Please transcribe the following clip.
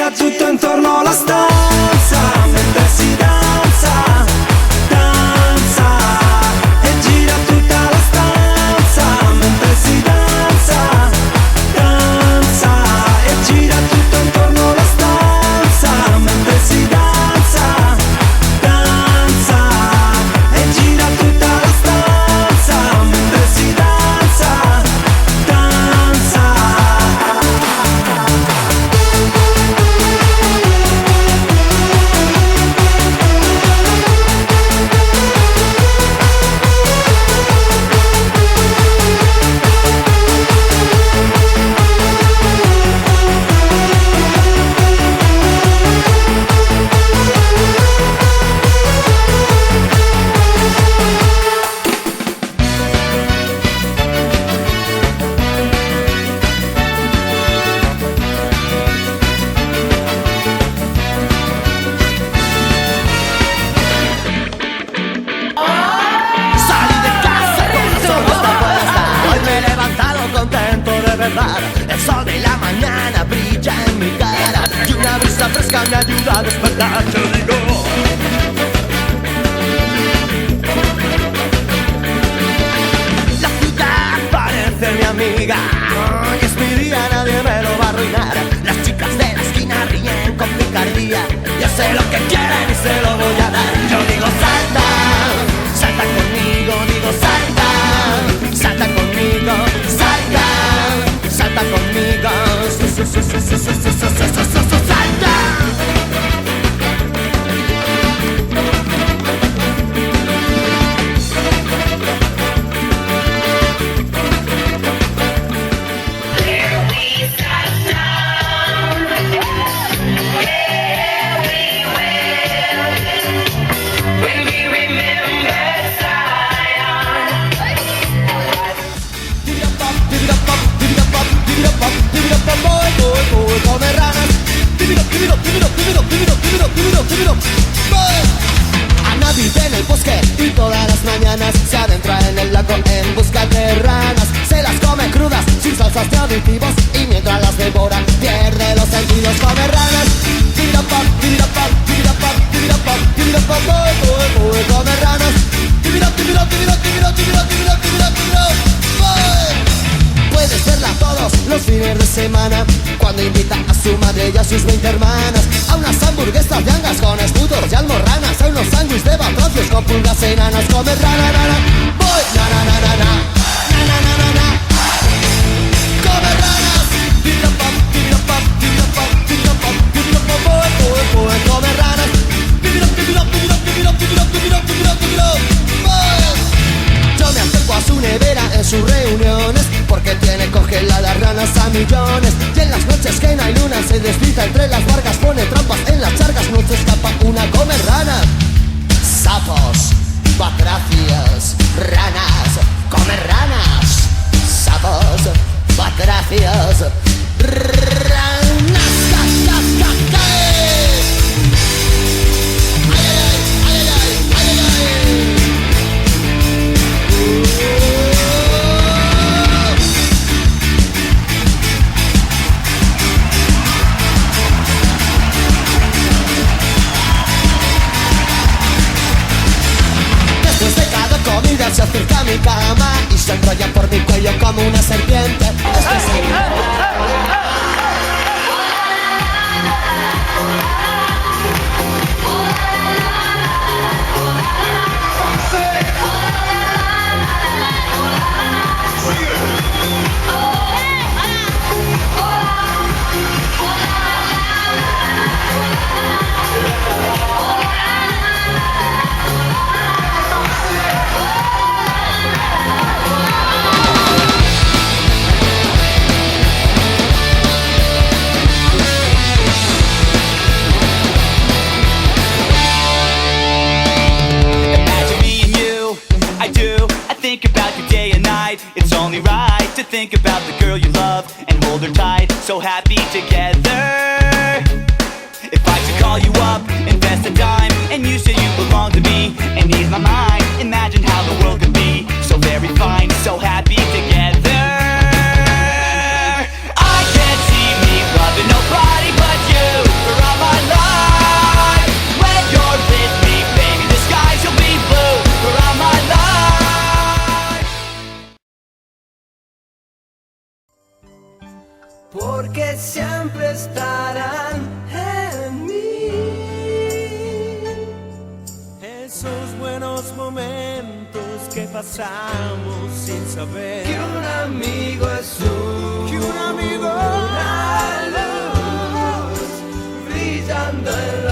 gira tutto intorno alla stanza mentre si danza, danza. E gira tutta la stanza mentre si danza, danza. E gira tutto intorno alla stanza mentre si danza, danza. E gira tutta la stanza mentre si danza, danza. Salí de casa con las ojos puestas. Hoy me he levantado contento de verdad. El sol de la mañana brilla en mi cara y una brisa fresca me ayuda a despertar. Yo digo, la ciudad parece mi amiga. Hoy es mi día, nadie me lo va a arruinar. Las chicas de la esquina ríen con picardía. Yo sé lo que quieren y se lo voy a dar. Yo digo, salta, salta conmigo, digo, salta, salta conmigo, salta, salta conmigo, salta. Come ranas. Ana vive en el bosque y todas las mañanas se adentra en el lago en busca de ranas. Se las come crudas, sin salsas de aditivos, y mientras las devora pierde los sentidos. Come ranas. Come ranas. Puedes verla todos los fines de semana cuando invita a su madre y a sus 20 hermanas a unas hamburguesas de angas con escudos y almorranas, a unos sándwiches de batracios con pulgas enanas. Come rana, nana, voy, nana, nana, nana, nana, nana, nana. Come ranas, pirapap, pirapap, pirapap, pirapap, pirapap, voy, come ranas, pirapap, pirapap, pirapap, pirapap, pirapap, pirapap, voy. Yo me acerco a su nevera en sus reuniones porque tiene congeladas ranas a millones. Y en las noches que no hay luna se desliza entre las barcas, pone trampas en las charcas, no se escapa una. Come rana. Sapos, batracios, ranas. Come ranas. Sapos, batracios, ranas. Se acerca a mi cama y se enrolla por mi cuello como una serpiente. Think about the girl you love and hold her tight, so happy together. If I should call you up, invest a dime, and you said you belong to me and ease my mind, imagine how the world could be so very fine, so happy together. I can't see me loving nobody but you. que siempre estarán en mí. Esos buenos momentos que pasamos sin saber Que un amigo es que un amigo una luz brillando en